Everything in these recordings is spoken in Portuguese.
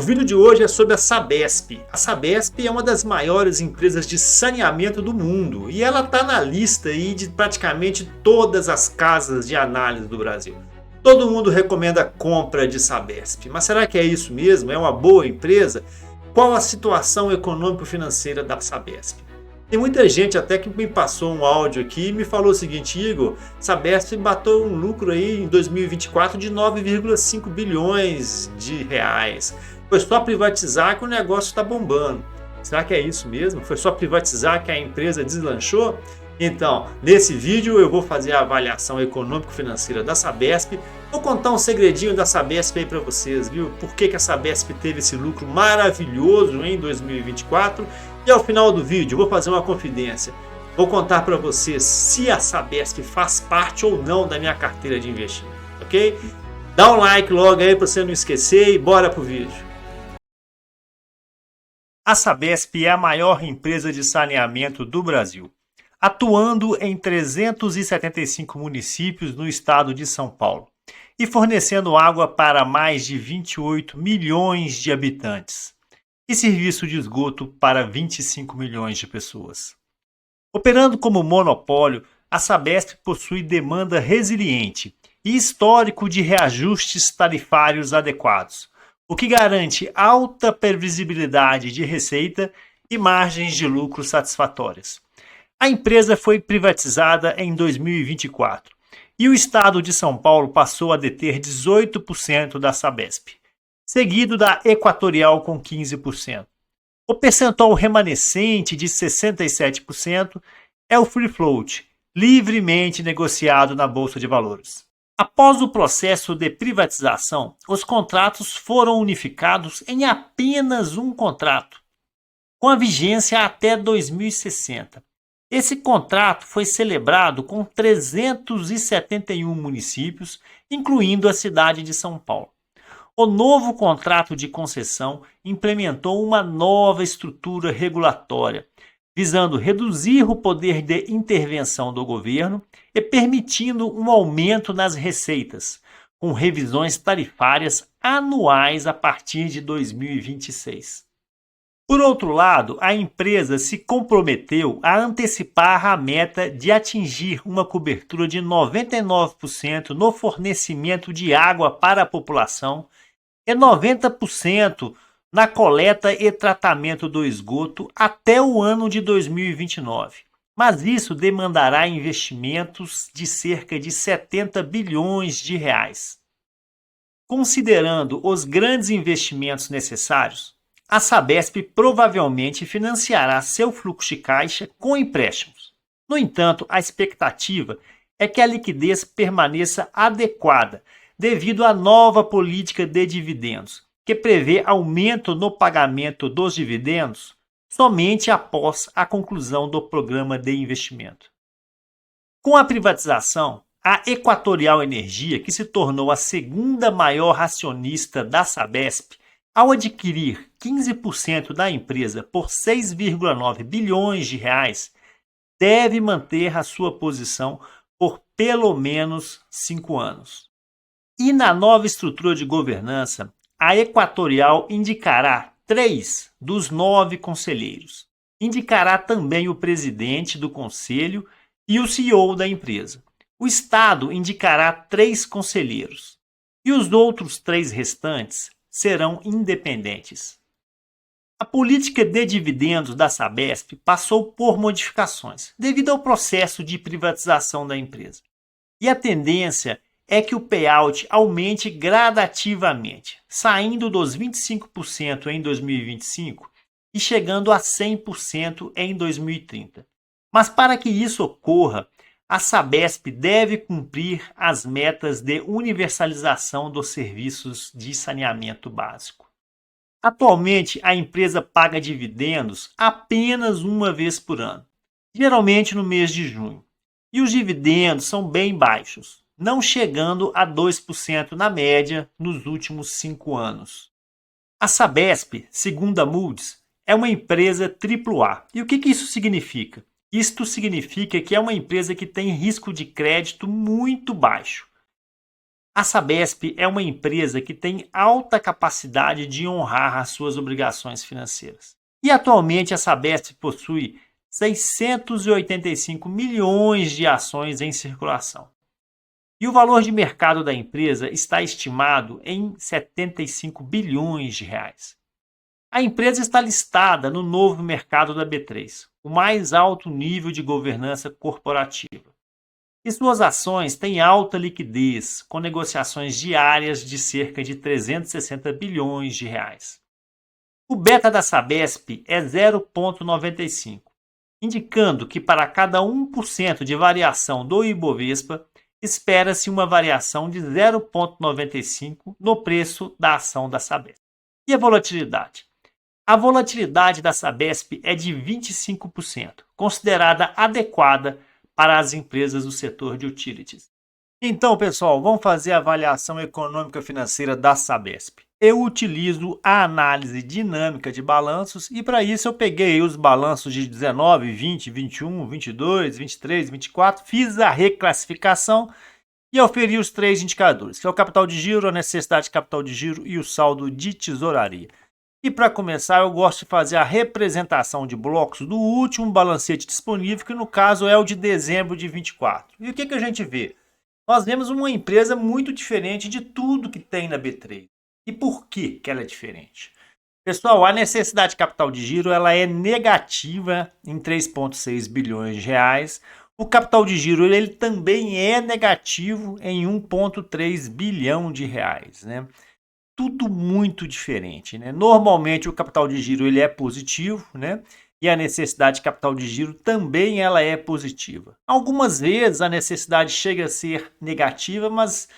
O vídeo de hoje é sobre a Sabesp. A Sabesp é uma das maiores empresas de saneamento do mundo e ela está na lista aí de praticamente todas as casas de análise do Brasil. Todo mundo recomenda a compra de Sabesp, mas será que é isso mesmo? É uma boa empresa? Qual a situação econômico-financeira da Sabesp? Tem muita gente até que me passou um áudio aqui e me falou o seguinte: Igor, Sabesp bateu um lucro aí em 2024 de 9,5 bilhões de reais. Foi só privatizar que o negócio está bombando. Será que é isso mesmo? Foi só privatizar que a empresa deslanchou? Então, nesse vídeo eu vou fazer a avaliação econômico-financeira da Sabesp. Vou contar um segredinho da Sabesp aí para vocês, viu? Por que a Sabesp teve esse lucro maravilhoso em 2024? E ao final do vídeo eu vou fazer uma confidência. Vou contar para vocês se a Sabesp faz parte ou não da minha carteira de investimento, ok? Dá um like logo aí para você não esquecer e bora pro vídeo. A Sabesp é a maior empresa de saneamento do Brasil, atuando em 375 municípios no estado de São Paulo e fornecendo água para mais de 28 milhões de habitantes e serviço de esgoto para 25 milhões de pessoas. Operando como monopólio, a Sabesp possui demanda resiliente e histórico de reajustes tarifários adequados, o que garante alta previsibilidade de receita e margens de lucro satisfatórias. A empresa foi privatizada em 2024 e o estado de São Paulo passou a deter 18% da Sabesp, seguido da Equatorial com 15%. O percentual remanescente de 67% é o free float, livremente negociado na Bolsa de Valores. Após o processo de privatização, os contratos foram unificados em apenas um contrato, com a vigência até 2060. Esse contrato foi celebrado com 371 municípios, incluindo a cidade de São Paulo. O novo contrato de concessão implementou uma nova estrutura regulatória, visando reduzir o poder de intervenção do governo e permitindo um aumento nas receitas, com revisões tarifárias anuais a partir de 2026. Por outro lado, a empresa se comprometeu a antecipar a meta de atingir uma cobertura de 99% no fornecimento de água para a população e 90% na coleta e tratamento do esgoto até o ano de 2029. Mas isso demandará investimentos de cerca de 70 bilhões de reais. Considerando os grandes investimentos necessários, a Sabesp provavelmente financiará seu fluxo de caixa com empréstimos. No entanto, a expectativa é que a liquidez permaneça adequada devido à nova política de dividendos, que prevê aumento no pagamento dos dividendos somente após a conclusão do programa de investimento. Com a privatização, a Equatorial Energia, que se tornou a segunda maior acionista da Sabesp, ao adquirir 15% da empresa por 6,9 bilhões de reais, deve manter a sua posição por pelo menos 5 anos. E na nova estrutura de governança, a Equatorial indicará 3 dos 9 conselheiros. Indicará também o presidente do conselho e o CEO da empresa. O Estado indicará 3 conselheiros. E os outros 3 restantes serão independentes. A política de dividendos da Sabesp passou por modificações devido ao processo de privatização da empresa. E a tendência é que o payout aumente gradativamente, saindo dos 25% em 2025 e chegando a 100% em 2030. Mas para que isso ocorra, a Sabesp deve cumprir as metas de universalização dos serviços de saneamento básico. Atualmente, a empresa paga dividendos apenas uma vez por ano, geralmente no mês de junho, e os dividendos são bem baixos, não chegando a 2% na média nos últimos 5 anos. A Sabesp, segundo a Moody's, é uma empresa AAA. E o que isso significa? Isto significa que é uma empresa que tem risco de crédito muito baixo. A Sabesp é uma empresa que tem alta capacidade de honrar as suas obrigações financeiras. E atualmente a Sabesp possui 685 milhões de ações em circulação. E o valor de mercado da empresa está estimado em 75 bilhões de reais. A empresa está listada no novo mercado da B3, o mais alto nível de governança corporativa. E suas ações têm alta liquidez, com negociações diárias de cerca de 360 bilhões de reais. O beta da Sabesp é 0,95, indicando que para cada 1% de variação do Ibovespa, espera-se uma variação de 0,95 no preço da ação da Sabesp. E a volatilidade? A volatilidade da Sabesp é de 25%, considerada adequada para as empresas do setor de utilities. Então, pessoal, vamos fazer a avaliação econômica financeira da Sabesp. Eu utilizo a análise dinâmica de balanços e para isso eu peguei os balanços de 19, 20, 21, 22, 23, 24, fiz a reclassificação e auferi os três indicadores, que é o capital de giro, a necessidade de capital de giro e o saldo de tesouraria. E para começar, eu gosto de fazer a representação de blocos do último balancete disponível, que no caso é o de dezembro de 24. E o que a gente vê? Nós vemos uma empresa muito diferente de tudo que tem na B3. E por que ela é diferente? Pessoal, a necessidade de capital de giro ela é negativa em 3,6 bilhões de reais. O capital de giro ele também é negativo em 1,3 bilhão de reais, né? Tudo muito diferente, né? Normalmente o capital de giro ele é positivo, né? E a necessidade de capital de giro também ela é positiva. Algumas vezes a necessidade chega a ser negativa, mas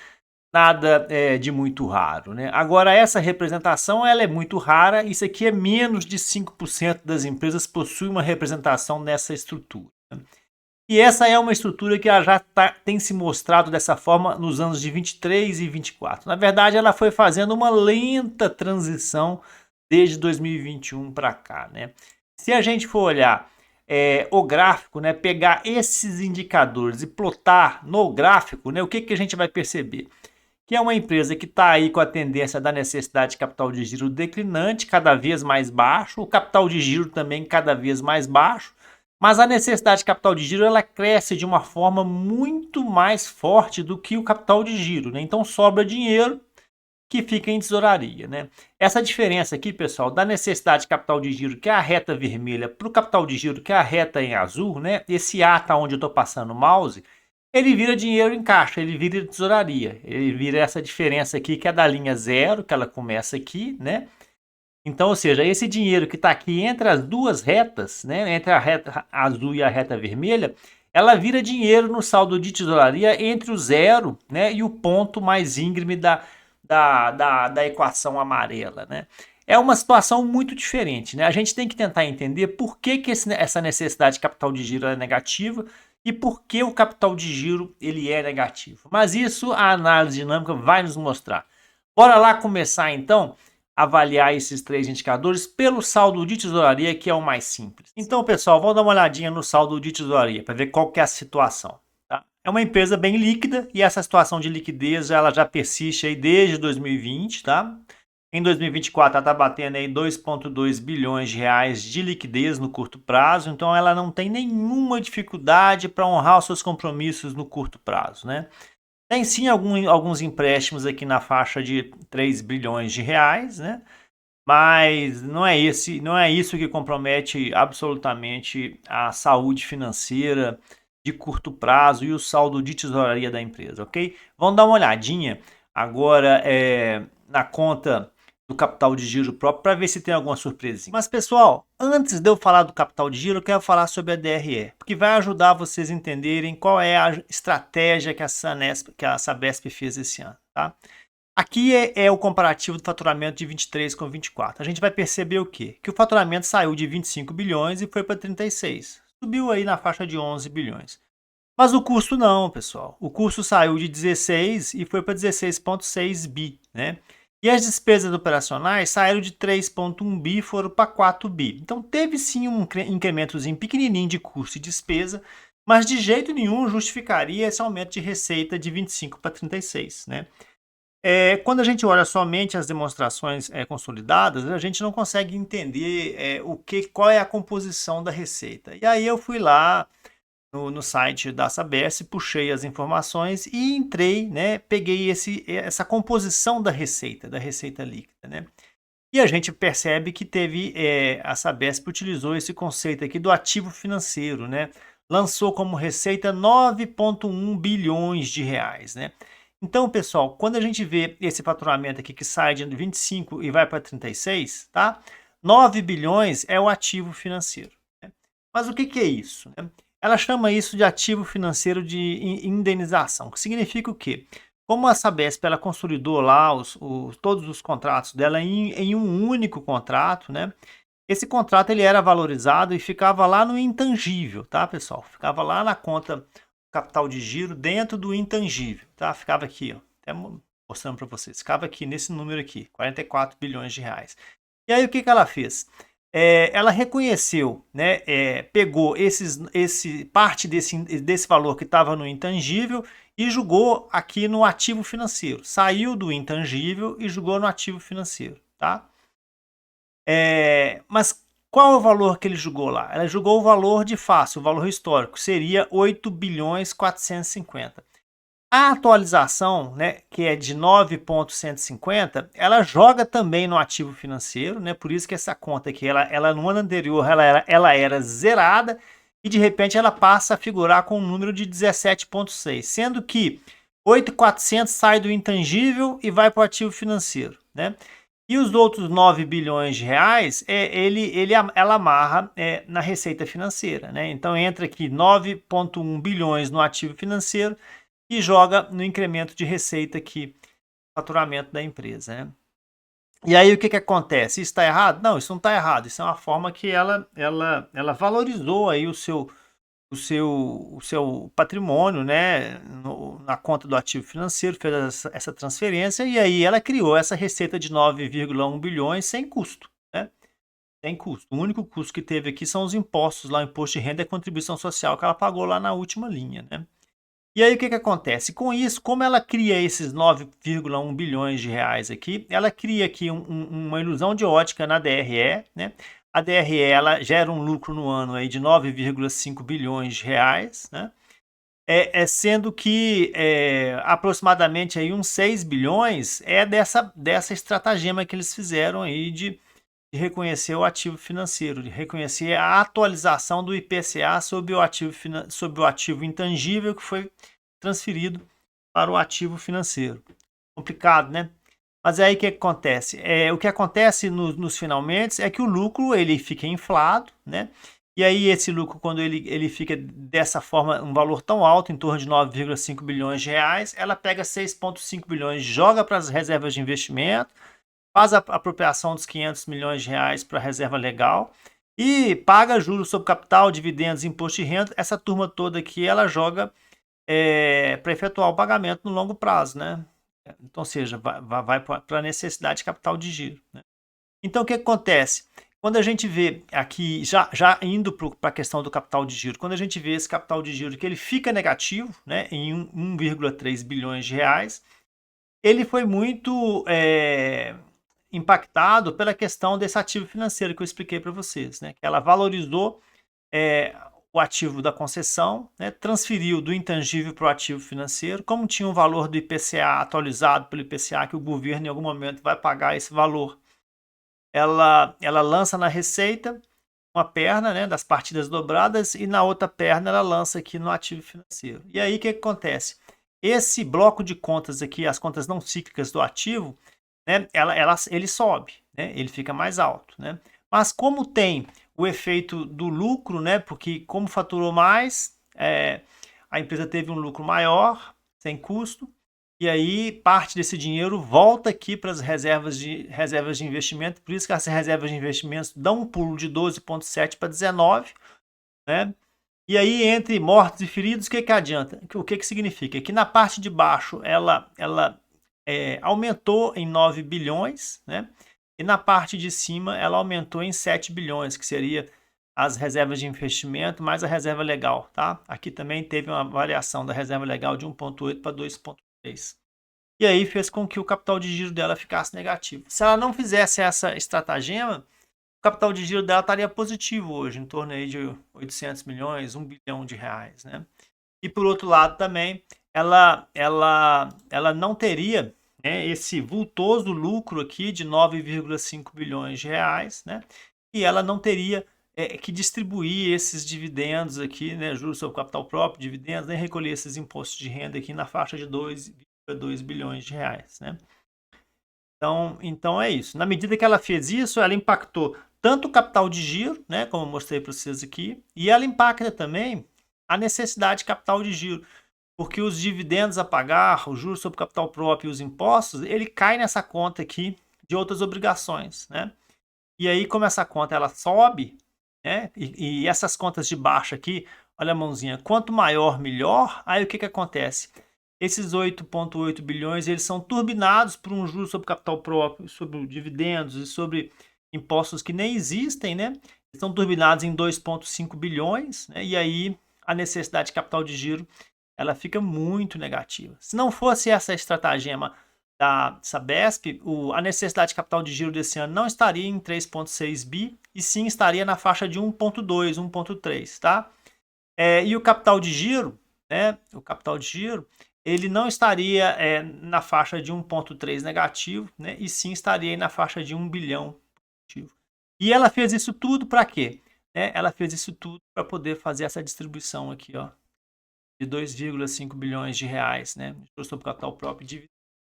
nada de muito raro, né? Agora essa representação ela é muito rara, isso aqui é menos de 5% das empresas possuem uma representação nessa estrutura, né? E essa é uma estrutura que ela já tem se mostrado dessa forma nos anos de 23 e 24. Na verdade, ela foi fazendo uma lenta transição desde 2021 para cá, né? Se a gente for olhar o gráfico, né, pegar esses indicadores e plotar no gráfico, né, o que a gente vai perceber? Que é uma empresa que está aí com a tendência da necessidade de capital de giro declinante, cada vez mais baixo, o capital de giro também cada vez mais baixo, mas a necessidade de capital de giro ela cresce de uma forma muito mais forte do que o capital de giro, né? Então sobra dinheiro que fica em tesouraria, né? Essa diferença aqui, pessoal, da necessidade de capital de giro, que é a reta vermelha, para o capital de giro, que é a reta em azul, né? Esse A tá onde eu estou passando o mouse, ele vira dinheiro em caixa, ele vira tesouraria, ele vira essa diferença aqui, que é da linha zero, que ela começa aqui, né? Então, ou seja, esse dinheiro que está aqui entre as duas retas, né, entre a reta azul e a reta vermelha, ela vira dinheiro no saldo de tesouraria entre o zero, né, e o ponto mais íngreme da equação amarela, né? É uma situação muito diferente, né? A gente tem que tentar entender por que essa necessidade de capital de giro é negativa e por que o capital de giro ele é negativo. Mas isso a análise dinâmica vai nos mostrar. Bora lá começar então avaliar esses três indicadores pelo saldo de tesouraria, que é o mais simples. Então, pessoal, vamos dar uma olhadinha no saldo de tesouraria para ver qual que é a situação. Tá? É uma empresa bem líquida e essa situação de liquidez ela já persiste aí desde 2020, tá? Em 2024 ela está batendo aí 2,2 bilhões de reais de liquidez no curto prazo, então ela não tem nenhuma dificuldade para honrar os seus compromissos no curto prazo, né? Tem sim alguns empréstimos aqui na faixa de 3 bilhões de reais, né? Mas não é isso que compromete absolutamente a saúde financeira de curto prazo e o saldo de tesouraria da empresa, ok? Vamos dar uma olhadinha agora na conta do capital de giro próprio para ver se tem alguma surpresinha. Mas pessoal, antes de eu falar do capital de giro, eu quero falar sobre a DRE, porque vai ajudar vocês a entenderem qual é a estratégia que a Sabesp fez esse ano, tá? Aqui é o comparativo do faturamento de 23 com 24. A gente vai perceber o quê? Que o faturamento saiu de 25 bilhões e foi para 36. Subiu aí na faixa de 11 bilhões. Mas o custo não, pessoal. O custo saiu de 16 e foi para 16,6 bi, né? E as despesas operacionais saíram de 3,1 bi e foram para 4 bi. Então teve sim um incrementozinho pequenininho de custo e despesa, mas de jeito nenhum justificaria esse aumento de receita de 25 para 36, né? Quando a gente olha somente as demonstrações consolidadas, a gente não consegue entender qual é a composição da receita. E aí eu fui lá no site da Sabesp, puxei as informações e entrei, né? Peguei essa composição da receita líquida, né? E a gente percebe que a Sabesp utilizou esse conceito aqui do ativo financeiro, né? Lançou como receita 9,1 bilhões de reais, né? Então, pessoal, quando a gente vê esse faturamento aqui que sai de 25 e vai para 36, tá? 9 bilhões é o ativo financeiro, né? Mas o que é isso, né? Ela chama isso de ativo financeiro de indenização, que significa o quê? Como a Sabesp ela consolidou lá todos os contratos dela em um único contrato, né? Esse contrato ele era valorizado e ficava lá no intangível, tá, pessoal? Ficava lá na conta capital de giro dentro do intangível, tá? Ficava aqui, ó, até mostrando para vocês. Ficava aqui nesse número aqui, 44 bilhões de reais. E aí o que ela fez? Ela reconheceu, né, pegou parte desse valor que estava no intangível e jogou aqui no ativo financeiro. Saiu do intangível e jogou no ativo financeiro, tá? Mas qual é o valor que ele jogou lá? Ela jogou o valor de face, o valor histórico, seria 8 bilhões 450. A atualização, né, que é de 9,150, ela joga também no ativo financeiro, né? Por isso que essa conta aqui, ela no ano anterior, ela era zerada e de repente ela passa a figurar com um número de 17,6, sendo que 8,400 sai do intangível e vai para o ativo financeiro, né? E os outros 9 bilhões de reais, ela amarra na receita financeira, né? Então entra aqui 9,1 bilhões no ativo financeiro e joga no incremento de receita aqui, faturamento da empresa, né? E aí o que acontece? Isso está errado? Não, isso não está errado. Isso é uma forma que ela valorizou aí o seu patrimônio, né, na conta do ativo financeiro, fez essa transferência e aí ela criou essa receita de 9,1 bilhões sem custo, né? Sem custo. O único custo que teve aqui são os impostos lá, o imposto de renda e a contribuição social que ela pagou lá na última linha, né? E aí o que acontece? Com isso, como ela cria esses 9,1 bilhões de reais aqui, ela cria aqui uma ilusão de ótica na DRE, né? A DRE ela gera um lucro no ano aí de 9,5 bilhões de reais, né? Sendo que aproximadamente aí uns 6 bilhões é dessa estratagema que eles fizeram aí de reconhecer o ativo financeiro, de reconhecer a atualização do IPCA sobre o ativo intangível que foi transferido para o ativo financeiro. Complicado, né? Mas aí o que acontece? O que acontece nos finalmente é que o lucro ele fica inflado, né? E aí esse lucro, quando ele fica dessa forma, um valor tão alto, em torno de 9,5 bilhões de reais, ela pega 6,5 bilhões, joga para as reservas de investimento, faz a apropriação dos 500 milhões de reais para a reserva legal e paga juros sobre capital, dividendos, imposto de renda. Essa turma toda aqui, ela joga para efetuar o pagamento no longo prazo, né? Então, ou seja, vai para a necessidade de capital de giro, né? Então, o que acontece? Quando a gente vê aqui, já indo para a questão do capital de giro, quando a gente vê esse capital de giro que ele fica negativo, né, em 1,3 bilhões de reais, ele foi muito impactado pela questão desse ativo financeiro que eu expliquei para vocês, né? Que ela valorizou o ativo da concessão, né? Transferiu do intangível para o ativo financeiro, como tinha um valor do IPCA atualizado pelo IPCA, que o governo em algum momento vai pagar esse valor. Ela lança na receita uma perna, né, das partidas dobradas e na outra perna ela lança aqui no ativo financeiro. E aí o que acontece? Esse bloco de contas aqui, as contas não cíclicas do ativo, né, ele sobe, né, ele fica mais alto, né? Mas como tem o efeito do lucro, né, porque como faturou mais, a empresa teve um lucro maior, sem custo, e aí parte desse dinheiro volta aqui para as reservas de investimento, por isso que as reservas de investimentos dão um pulo de 12,7 para 19, né? E aí entre mortos e feridos, o que adianta? O que significa? Que na parte de baixo ela aumentou em 9 bilhões, né? E na parte de cima ela aumentou em 7 bilhões, que seria as reservas de investimento mais a reserva legal, tá? Aqui também teve uma variação da reserva legal de 1,8 para 2,3. e aí fez com que o capital de giro dela ficasse negativo. Se ela não fizesse essa estratagema, o capital de giro dela estaria positivo hoje, em torno aí de 800 milhões, 1 bilhão de reais, né? E por outro lado também, ela não teria, né, esse vultoso lucro aqui de 9,5 bilhões de reais, né? E ela não teria que distribuir esses dividendos aqui, né, juros sobre capital próprio, dividendos, nem recolher esses impostos de renda aqui na faixa de 2,2 bilhões de reais, né? Então é isso. Na medida que ela fez isso, ela impactou tanto o capital de giro, né, como eu mostrei para vocês aqui, e ela impacta também a necessidade de capital de giro, porque os dividendos a pagar, o juros sobre capital próprio e os impostos, ele cai nessa conta aqui de outras obrigações, né? E aí, como essa conta ela sobe, né? E essas contas de baixo aqui, olha a mãozinha, quanto maior, melhor. Aí o que acontece? Esses 8,8 bilhões, eles são turbinados por um juros sobre capital próprio, sobre dividendos e sobre impostos que nem existem, né? Estão turbinados em 2,5 bilhões, né? E aí a necessidade de capital de giro, ela fica muito negativa. Se não fosse essa estratagema da Sabesp, a necessidade de capital de giro desse ano não estaria em 3,6 bi, e sim estaria na faixa de 1,2, 1,3, tá? E o capital de giro, né? O capital de giro, ele não estaria na faixa de 1,3 negativo, né? E sim estaria na faixa de 1 bilhão positivo. E ela fez isso tudo para quê? Ela fez isso tudo para poder fazer essa distribuição aqui, ó, de 2,5 bilhões de reais, né? Sobre capital próprio e dividendo.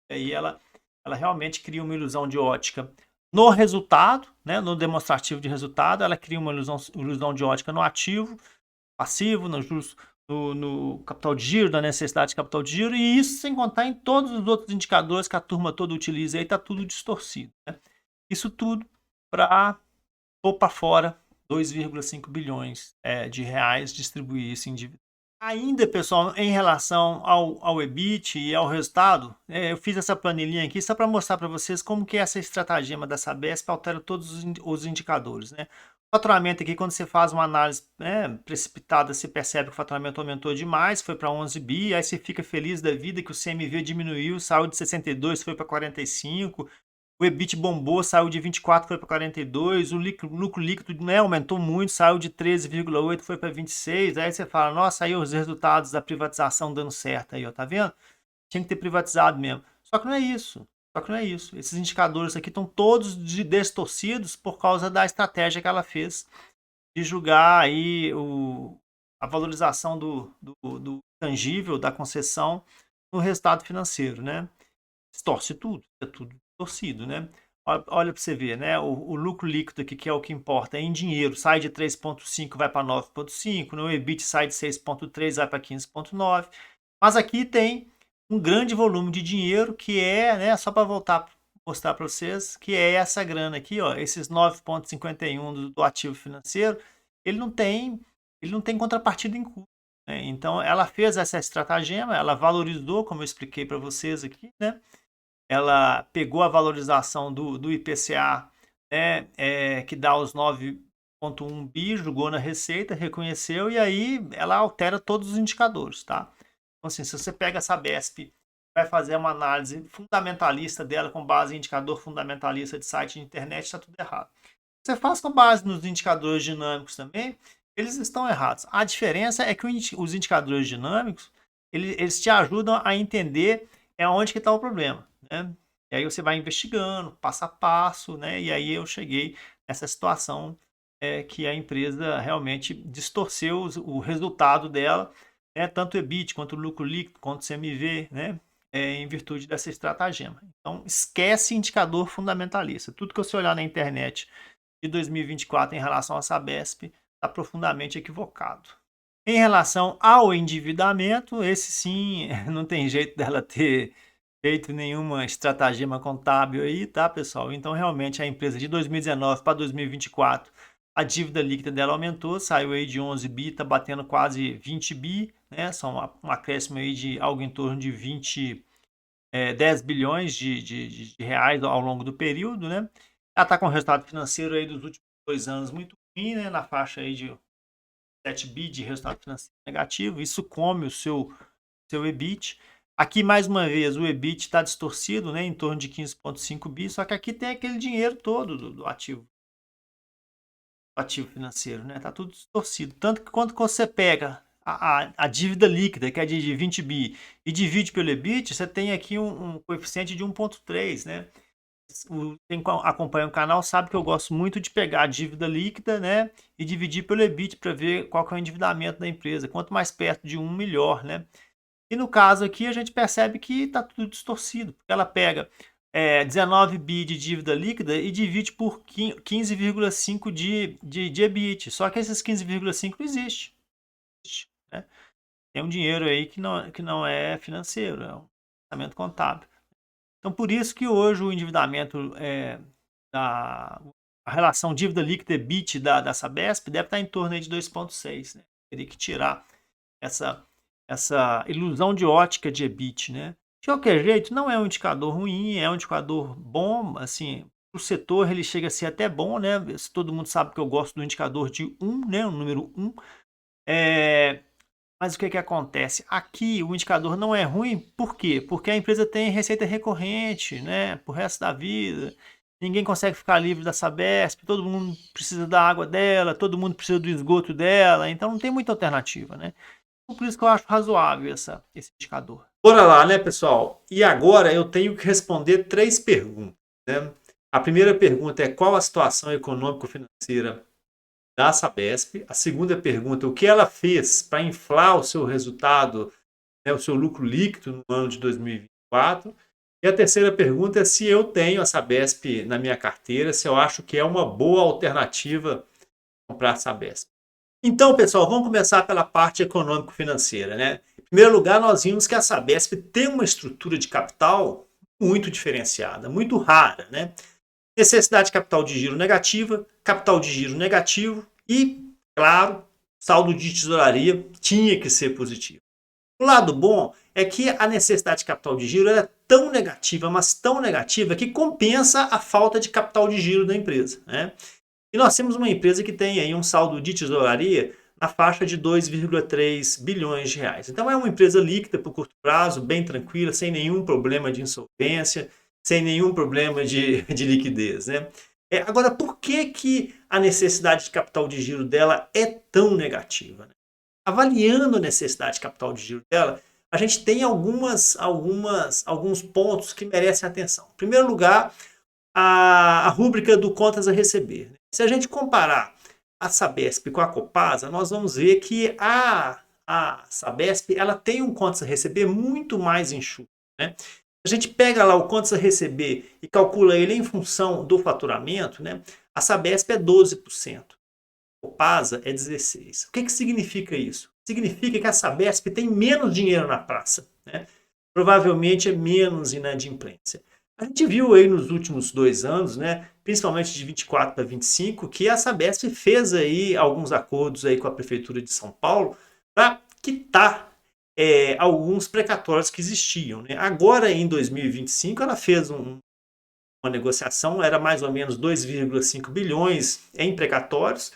E aí ela realmente cria uma ilusão de ótica no resultado, né? No demonstrativo de resultado, ela cria uma ilusão de ótica no ativo, passivo, no juros, no capital de giro, da necessidade de capital de giro, e isso sem contar em todos os outros indicadores que a turma toda utiliza, aí está tudo distorcido, né? Isso tudo para pôr para fora 2,5 bilhões de reais, distribuir isso em dividendos. Ainda, pessoal, em relação ao EBIT e ao resultado, eu fiz essa planilhinha aqui só para mostrar para vocês como que essa estratagema da Sabesp altera todos os indicadores, né? O faturamento aqui, quando você faz uma análise, né, precipitada, você percebe que o faturamento aumentou demais, foi para 11 bi, aí você fica feliz da vida que o CMV diminuiu, saiu de 62, foi para 45, o EBIT bombou, saiu de 24, foi para 42, o lucro líquido, né, aumentou muito, saiu de 13,8, foi para 26, aí você fala, nossa, aí os resultados da privatização dando certo aí, ó, tá vendo? Tinha que ter privatizado mesmo. Só que não é isso. Só que não é isso. Esses indicadores aqui estão todos distorcidos por causa da estratégia que ela fez de julgar aí a valorização do tangível, da concessão, no resultado financeiro, né? Distorce tudo, é tudo distorcido, né? Olha para você ver, né? O lucro líquido aqui, que é o que importa, é em dinheiro, sai de 3,5, vai para 9,5, no EBIT sai de 6,3, vai para 15,9. Mas aqui tem um grande volume de dinheiro que né, só para voltar mostrar para vocês, que é essa grana aqui, ó, esses 9,51 do ativo financeiro, ele não tem contrapartida em custo, né? Então ela fez essa estratagema, ela valorizou, como eu expliquei para vocês aqui, né? Ela pegou a valorização do IPCA, né, que dá os 9,1 bi, jogou na receita, reconheceu, e aí ela altera todos os indicadores, tá? Então, assim, se você pega essa Sabesp, vai fazer uma análise fundamentalista dela com base em indicador fundamentalista de site de internet, está tudo errado. Você faz com base nos indicadores dinâmicos também, eles estão errados. A diferença é que os indicadores dinâmicos, eles te ajudam a entender onde que está o problema, né? E aí você vai investigando, passo a passo, né? E aí eu cheguei nessa situação que a empresa realmente distorceu o resultado dela, né? Tanto o EBIT, quanto o lucro líquido, quanto o CMV, né? Em virtude dessa estratagema. Então, esquece indicador fundamentalista. Tudo que você olhar na internet de 2024 em relação à Sabesp está profundamente equivocado. Em relação ao endividamento, esse sim, não tem jeito dela ter feito nenhuma estratagema contábil aí, tá, pessoal? Então, realmente, a empresa de 2019 para 2024, a dívida líquida dela aumentou, saiu aí de 11 bi, tá batendo quase 20 bi, né? São um acréscimo aí de algo em torno de 10 bilhões de reais ao longo do período, né? Ela está com o resultado financeiro aí dos últimos 2 anos muito ruim, né? Na faixa aí de 7 bi de resultado financeiro negativo. Isso come o seu EBIT. Aqui, mais uma vez, o EBIT está distorcido, né, em torno de 15,5 bi, só que aqui tem aquele dinheiro todo do ativo financeiro, né? Tá tudo distorcido. Tanto que quando você pega a dívida líquida, que é de 20 bi, e divide pelo EBIT, você tem aqui um coeficiente de 1,3, né? Quem acompanha o canal sabe que eu gosto muito de pegar a dívida líquida, né, e dividir pelo EBIT para ver qual que é o endividamento da empresa. Quanto mais perto de 1, melhor, né? E no caso aqui a gente percebe que está tudo distorcido, porque ela pega 19 bi de dívida líquida e divide por 15,5 de EBIT. Só que esses 15,5 não existe, né? Tem um dinheiro aí que não é financeiro, é um endividamento contábil. Então, por isso que hoje o endividamento, a relação dívida líquida EBIT da Sabesp deve estar em torno aí de 2,6, né? Teria que tirar essa ilusão de ótica de EBIT, né? De qualquer jeito, não é um indicador ruim, é um indicador bom, assim, para o setor ele chega a ser até bom, né? Todo mundo sabe que eu gosto do indicador de 1, né? O número 1. Mas o que acontece? Aqui o indicador não é ruim, por quê? Porque a empresa tem receita recorrente, né? Pro resto da vida. Ninguém consegue ficar livre da Sabesp, todo mundo precisa da água dela, todo mundo precisa do esgoto dela, então não tem muita alternativa, né? Por isso que eu acho razoável esse indicador. Bora lá, né, pessoal? E agora eu tenho que responder 3 perguntas, né? A primeira pergunta é qual a situação econômico-financeira da Sabesp. A segunda pergunta, o que ela fez para inflar o seu resultado, né, o seu lucro líquido no ano de 2024. E a terceira pergunta é se eu tenho a Sabesp na minha carteira, se eu acho que é uma boa alternativa comprar a Sabesp. Então, pessoal, vamos começar pela parte econômico-financeira, né? Em primeiro lugar, nós vimos que a Sabesp tem uma estrutura de capital muito diferenciada, muito rara, né? Necessidade de capital de giro negativa, capital de giro negativo e, claro, saldo de tesouraria tinha que ser positivo. O lado bom é que a necessidade de capital de giro é tão negativa, mas tão negativa, que compensa a falta de capital de giro da empresa, né? E nós temos uma empresa que tem aí um saldo de tesouraria na faixa de 2,3 bilhões de reais. Então é uma empresa líquida por curto prazo, bem tranquila, sem nenhum problema de insolvência, sem nenhum problema de liquidez, né? Agora, por que a necessidade de capital de giro dela é tão negativa, né? Avaliando a necessidade de capital de giro dela, a gente tem alguns pontos que merecem atenção. Em primeiro lugar, a rúbrica do contas a receber. Se a gente comparar a Sabesp com a Copasa, nós vamos ver que a Sabesp ela tem um contas a receber muito mais enxuto, né? A gente pega lá o contas a receber e calcula ele em função do faturamento, né? A Sabesp é 12%, a Copasa é 16%. O que significa isso? Significa que a Sabesp tem menos dinheiro na praça, né? Provavelmente é menos inadimplência. A gente viu aí nos últimos 2 anos, né, principalmente de 24 para 25, que a Sabesp fez aí alguns acordos aí com a Prefeitura de São Paulo para quitar alguns precatórios que existiam, né? Agora, em 2025, ela fez uma negociação, era mais ou menos 2,5 bilhões em precatórios.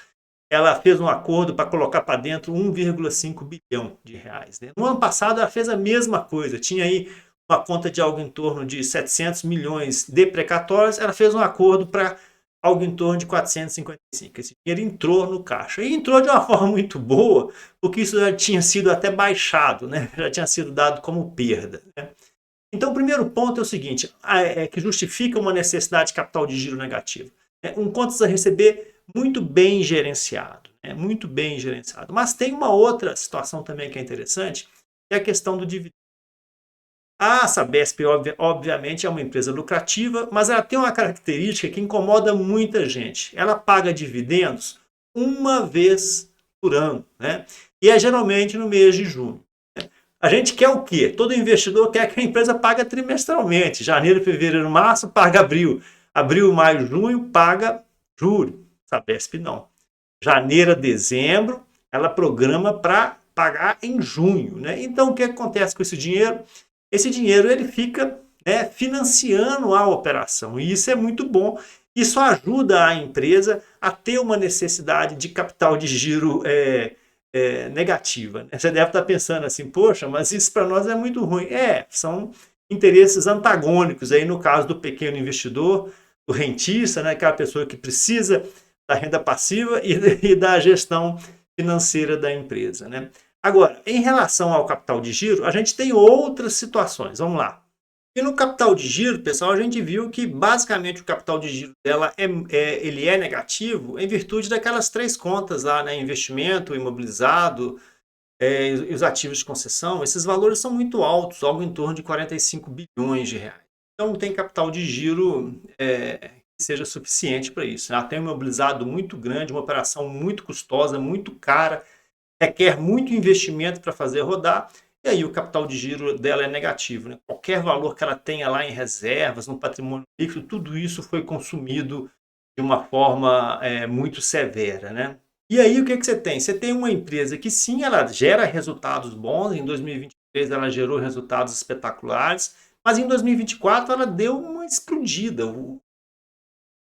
Ela fez um acordo para colocar para dentro 1,5 bilhão de reais, né? No ano passado, ela fez a mesma coisa, tinha aí uma conta de algo em torno de 700 milhões de precatórios, ela fez um acordo para algo em torno de 455. Esse dinheiro entrou no caixa. E entrou de uma forma muito boa, porque isso já tinha sido até baixado, né? Já tinha sido dado como perda, né? Então, o primeiro ponto é o seguinte, que justifica uma necessidade de capital de giro negativo. Um contas a receber muito bem gerenciado, né? Muito bem gerenciado. Mas tem uma outra situação também que é interessante, que é a questão do dividendo. A Sabesp, obviamente, é uma empresa lucrativa, mas ela tem uma característica que incomoda muita gente. Ela paga dividendos uma vez por ano, né? E é geralmente no mês de junho. A gente quer o quê? Todo investidor quer que a empresa pague trimestralmente. Janeiro, fevereiro, março, paga abril. Abril, maio, junho, paga julho. Sabesp não. Janeiro a dezembro, ela programa para pagar em junho, né? Então, o que acontece com esse dinheiro? Esse dinheiro ele fica, né, financiando a operação, e isso é muito bom. Isso ajuda a empresa a ter uma necessidade de capital de giro negativa, né? Você deve estar pensando assim, poxa, mas isso para nós é muito ruim. São interesses antagônicos aí no caso do pequeno investidor, do rentista, né? Aquela pessoa que precisa da renda passiva e da gestão financeira da empresa, né? Agora, em relação ao capital de giro, a gente tem outras situações. Vamos lá. E no capital de giro, pessoal, a gente viu que basicamente o capital de giro dela ele é negativo em virtude daquelas três contas lá, né? Investimento, imobilizado, e os ativos de concessão. Esses valores são muito altos, algo em torno de 45 bilhões de reais. Então não tem capital de giro que seja suficiente para isso. Ela tem um imobilizado muito grande, uma operação muito custosa, muito cara, requer muito investimento para fazer rodar, e aí o capital de giro dela é negativo, né? Qualquer valor que ela tenha lá em reservas, no patrimônio líquido, tudo isso foi consumido de uma forma muito severa, né? E aí o que você tem? Você tem uma empresa que sim, ela gera resultados bons, em 2023 ela gerou resultados espetaculares, mas em 2024 ela deu uma explodida, o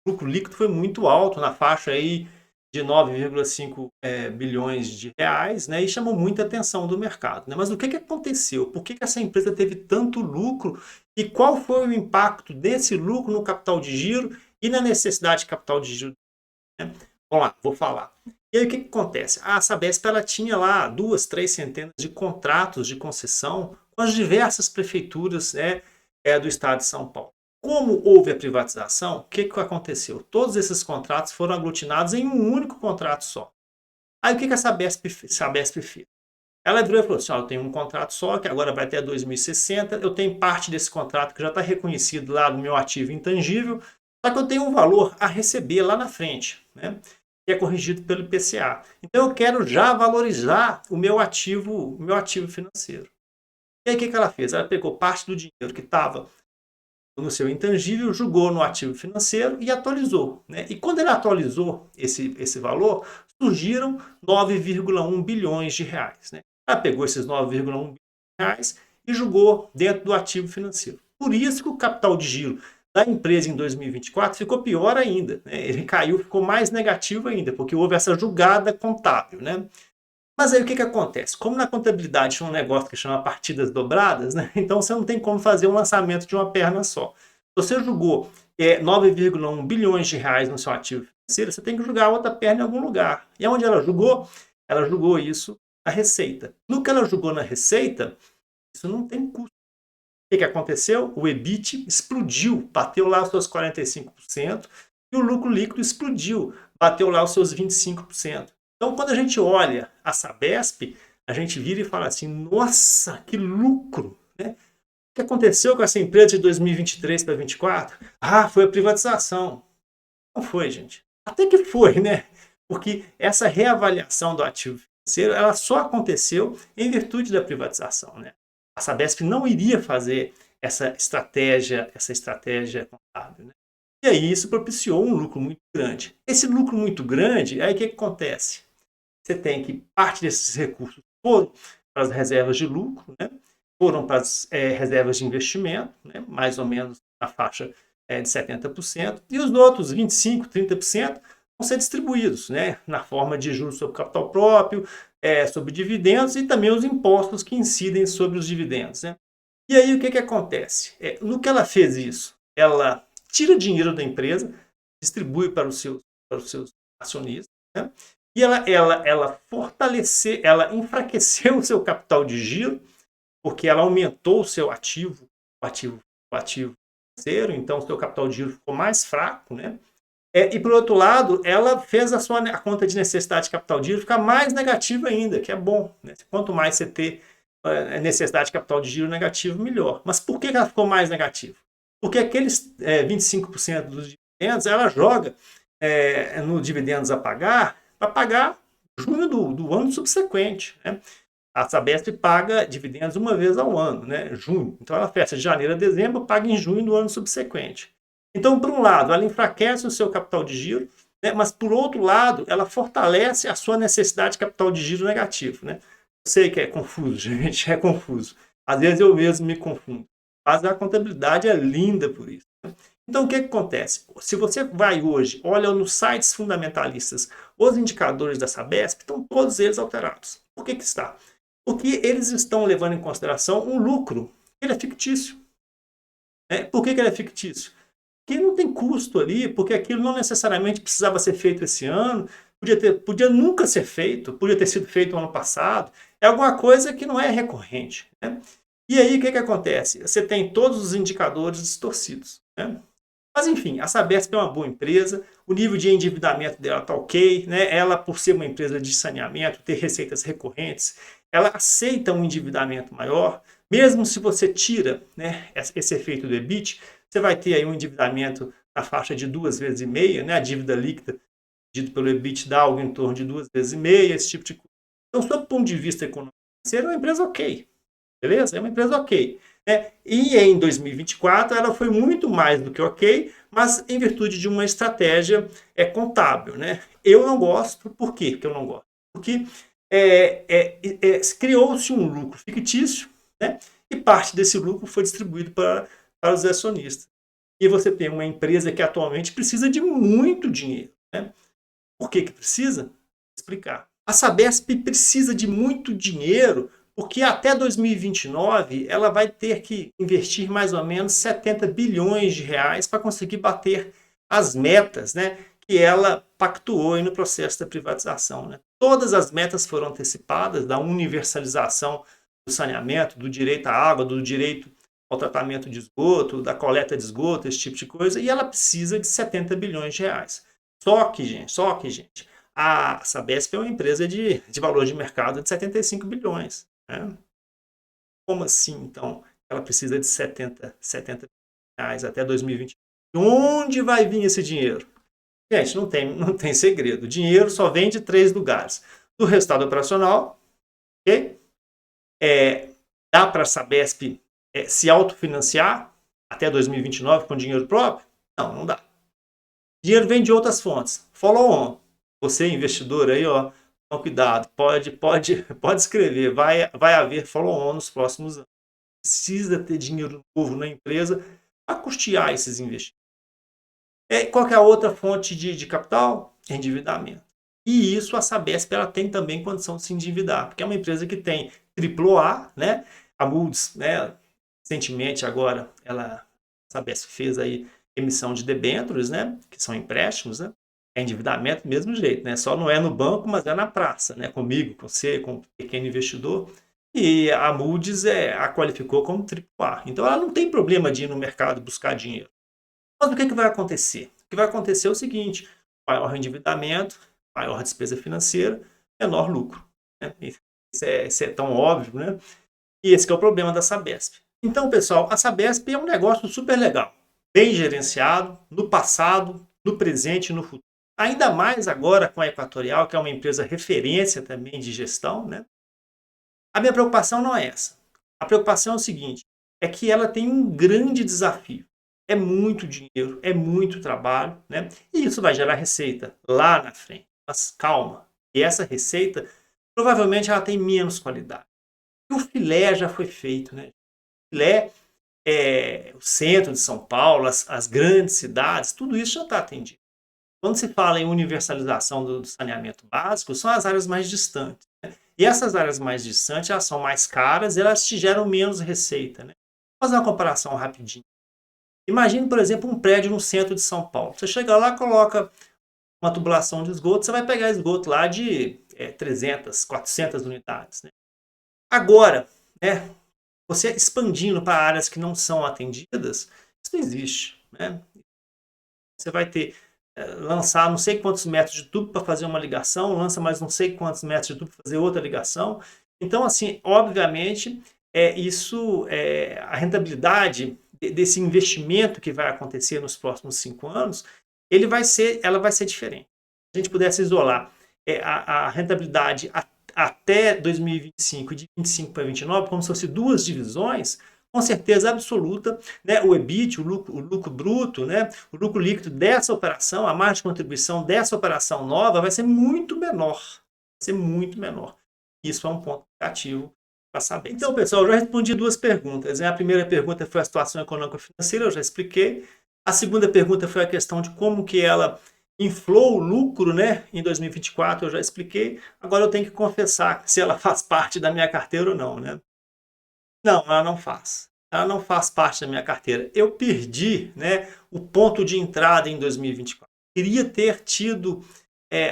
lucro líquido foi muito alto, na faixa aí de 9,5 bilhões de reais, né, e chamou muita atenção do mercado, né? Mas o que aconteceu? Por que essa empresa teve tanto lucro e qual foi o impacto desse lucro no capital de giro e na necessidade de capital de giro, né? Vamos lá, vou falar. E aí o que acontece? A Sabesp ela tinha lá 2, 3 centenas de contratos de concessão com as diversas prefeituras, né, do estado de São Paulo. Como houve a privatização, o que aconteceu? Todos esses contratos foram aglutinados em um único contrato só. Aí o que a Sabesp fez? Ela virou e falou assim, eu tenho um contrato só, que agora vai até 2060, eu tenho parte desse contrato que já está reconhecido lá no meu ativo intangível, só que eu tenho um valor a receber lá na frente, né, que é corrigido pelo IPCA. Então eu quero já valorizar o meu ativo financeiro. E aí o que ela fez? Ela pegou parte do dinheiro que estava no seu intangível, jogou no ativo financeiro e atualizou, né? E quando ele atualizou esse valor, surgiram 9,1 bilhões de reais, né? Ela pegou esses 9,1 bilhões de reais e jogou dentro do ativo financeiro. Por isso que o capital de giro da empresa em 2024 ficou pior ainda, né? Ele caiu, ficou mais negativo ainda, porque houve essa jogada contábil, né? Mas aí o que acontece? Como na contabilidade tinha um negócio que chama partidas dobradas, né? Então você não tem como fazer um lançamento de uma perna só. Se você jogou 9,1 bilhões de reais no seu ativo financeiro, você tem que jogar outra perna em algum lugar. E onde ela jogou? Ela jogou isso na receita. No que ela jogou na receita, isso não tem custo. O que aconteceu? O EBIT explodiu, bateu lá os seus 45%, e o lucro líquido explodiu, bateu lá os seus 25%. Então, quando a gente olha a Sabesp, a gente vira e fala assim, nossa, que lucro, né? O que aconteceu com essa empresa de 2023 para 2024? Foi a privatização. Não foi, gente. Até que foi, né? Porque essa reavaliação do ativo financeiro, ela só aconteceu em virtude da privatização, né? A Sabesp não iria fazer essa estratégia contábil, né? E aí isso propiciou um lucro muito grande. Esse lucro muito grande, aí o que acontece? Você tem que parte desses recursos foram para as reservas de lucro, né? Foram para as reservas de investimento, né? Mais ou menos na faixa de 70%, e os outros 25%, 30% vão ser distribuídos, né? Na forma de juros sobre capital próprio, sobre dividendos e também os impostos que incidem sobre os dividendos, né? E aí o que acontece? No que ela fez isso? Ela tira dinheiro da empresa, distribui para os seus acionistas, né? E ela enfraqueceu o seu capital de giro, porque ela aumentou o seu ativo financeiro, então o seu capital de giro ficou mais fraco, né? E por outro lado, ela fez a conta de necessidade de capital de giro ficar mais negativa ainda, que é bom, né? Quanto mais você ter necessidade de capital de giro negativo, melhor. Mas por que ela ficou mais negativa? Porque aqueles 25% dos dividendos, ela joga no dividendos a pagar, para pagar junho do ano subsequente, né? A Sabesp paga dividendos uma vez ao ano, né? Junho. Então ela fecha de janeiro a dezembro, paga em junho do ano subsequente. Então, por um lado, ela enfraquece o seu capital de giro, né? Mas por outro lado, ela fortalece a sua necessidade de capital de giro negativo, né? Eu sei que é confuso, gente, é confuso. Às vezes eu mesmo me confundo. Mas a contabilidade é linda por isso, né? Então, o que acontece? Se você vai hoje, olha nos sites fundamentalistas, os indicadores da Sabesp, estão todos eles alterados. Por que está? Porque eles estão levando em consideração um lucro. Ele é fictício. Por que ele é fictício? Porque não tem custo ali, porque aquilo não necessariamente precisava ser feito esse ano, podia nunca ser feito, podia ter sido feito no ano passado. É alguma coisa que não é recorrente. Né? E aí, o que acontece? Você tem todos os indicadores distorcidos. Né? Mas, enfim, a Sabesp é uma boa empresa, o nível de endividamento dela está ok, né? Ela, por ser uma empresa de saneamento, ter receitas recorrentes, ela aceita um endividamento maior, mesmo se você tira, né, esse efeito do EBIT, você vai ter aí um endividamento na faixa de 2,5 vezes, né? A dívida líquida dito pelo EBIT dá algo em torno de 2,5 vezes, esse tipo de coisa. Então, sob o ponto de vista econômico, é uma empresa ok, beleza? É uma empresa ok. E em 2024 ela foi muito mais do que ok, mas em virtude de uma estratégia contábil. Né? Eu não gosto. Por quê que eu não gosto? Porque criou-se um lucro fictício, né? E parte desse lucro foi distribuído para os acionistas. E você tem uma empresa que atualmente precisa de muito dinheiro. Né? Por que precisa? Vou explicar. A Sabesp precisa de muito dinheiro porque até 2029 ela vai ter que investir mais ou menos 70 bilhões de reais para conseguir bater as metas, né, que ela pactuou no processo da privatização. Né? Todas as metas foram antecipadas, da universalização do saneamento, do direito à água, do direito ao tratamento de esgoto, da coleta de esgoto, esse tipo de coisa, e ela precisa de 70 bilhões de reais. Só que, gente, a Sabesp é uma empresa de valor de mercado de 75 bilhões. Né? Como assim, então, ela precisa de 70 reais até 2020? De onde vai vir esse dinheiro? Gente, não tem segredo. O dinheiro só vem de 3 lugares. Do resultado operacional, okay? Dá para a Sabesp se autofinanciar até 2029 com dinheiro próprio? Não dá. Dinheiro vem de outras fontes. Follow on. Você, investidor aí, ó, toma cuidado. Pode escrever. Vai haver follow on nos próximos anos. Precisa ter dinheiro novo na empresa para custear esses investimentos. Qual que é a outra fonte de capital? Endividamento. E isso a Sabesp ela tem também condição de se endividar, porque é uma empresa que tem AAA, né? A Moody's, né? Recentemente agora, a Sabesp fez aí emissão de debêntures, né? Que são empréstimos, né? É endividamento do mesmo jeito, né? Só não é no banco, mas é na praça, né? Comigo, com você, com um pequeno investidor. E a Moody's a qualificou como AAA. Então ela não tem problema de ir no mercado buscar dinheiro. Mas o que vai acontecer? O que vai acontecer é o seguinte: maior endividamento, maior despesa financeira, menor lucro. Né? Isso é tão óbvio, né? E esse é o problema da Sabesp. Então, pessoal, a Sabesp é um negócio super legal, bem gerenciado, no passado, no presente e no futuro. Ainda mais agora com a Equatorial, que é uma empresa referência também de gestão. Né? A minha preocupação não é essa. A preocupação é o seguinte: é que ela tem um grande desafio. É muito dinheiro, é muito trabalho, né? E isso vai gerar receita lá na frente. Mas calma, e essa receita provavelmente ela tem menos qualidade. E o filé já foi feito, né? O filé, o centro de São Paulo, as grandes cidades, tudo isso já está atendido. Quando se fala em universalização do saneamento básico, são as áreas mais distantes. Né? E essas áreas mais distantes elas são mais caras e elas te geram menos receita. Né? Vou fazer uma comparação rapidinho. Imagine, por exemplo, um prédio no centro de São Paulo. Você chega lá, coloca uma tubulação de esgoto, você vai pegar esgoto lá de 300, 400 unidades. Né? Agora, né, você expandindo para áreas que não são atendidas, isso não existe. Né? Você vai ter lançar não sei quantos metros de tubo para fazer uma ligação, lança mais não sei quantos metros de tubo para fazer outra ligação. Então, assim, obviamente, a rentabilidade desse investimento que vai acontecer nos próximos 5 anos, ela vai ser diferente. Se a gente pudesse isolar a rentabilidade até 2025 e de 25 para 29, como se fossem duas divisões, com certeza absoluta, né, o EBIT, o lucro bruto, né, o lucro líquido dessa operação, a margem de contribuição dessa operação nova vai ser muito menor. Vai ser muito menor. Isso é um ponto negativo para saber. Então, pessoal, eu já respondi duas perguntas. A primeira pergunta foi a situação econômica-financeira, eu já expliquei. A segunda pergunta foi a questão de como que ela inflou o lucro, né, em 2024, eu já expliquei. Agora eu tenho que confessar se ela faz parte da minha carteira ou não, né? Não, ela não faz. Ela não faz parte da minha carteira. Eu perdi, né, o ponto de entrada em 2024. Queria ter tido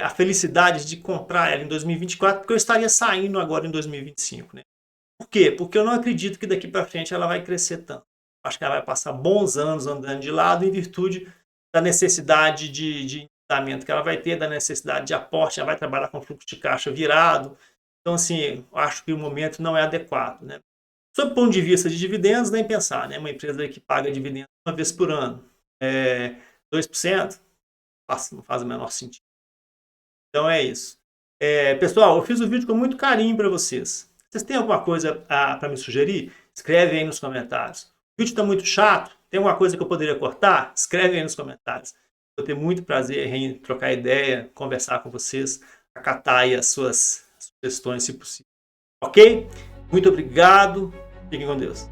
a felicidade de comprar ela em 2024, porque eu estaria saindo agora em 2025, né? Por quê? Porque eu não acredito que daqui para frente ela vai crescer tanto. Acho que ela vai passar bons anos andando de lado em virtude da necessidade de endividamento que ela vai ter, da necessidade de aporte, ela vai trabalhar com fluxo de caixa virado. Então, assim, acho que o momento não é adequado, né? Sob o ponto de vista de dividendos, nem pensar, né? Uma empresa que paga dividendos uma vez por ano, 2%, não faz o menor sentido. Então é isso. Pessoal, eu fiz o vídeo com muito carinho para vocês. Vocês têm alguma coisa para me sugerir? Escreve aí nos comentários. O vídeo está muito chato? Tem alguma coisa que eu poderia cortar? Escreve aí nos comentários. Vou ter muito prazer em trocar ideia, conversar com vocês, acatar aí as suas sugestões, se possível. Ok? Muito obrigado. Fiquem com Deus.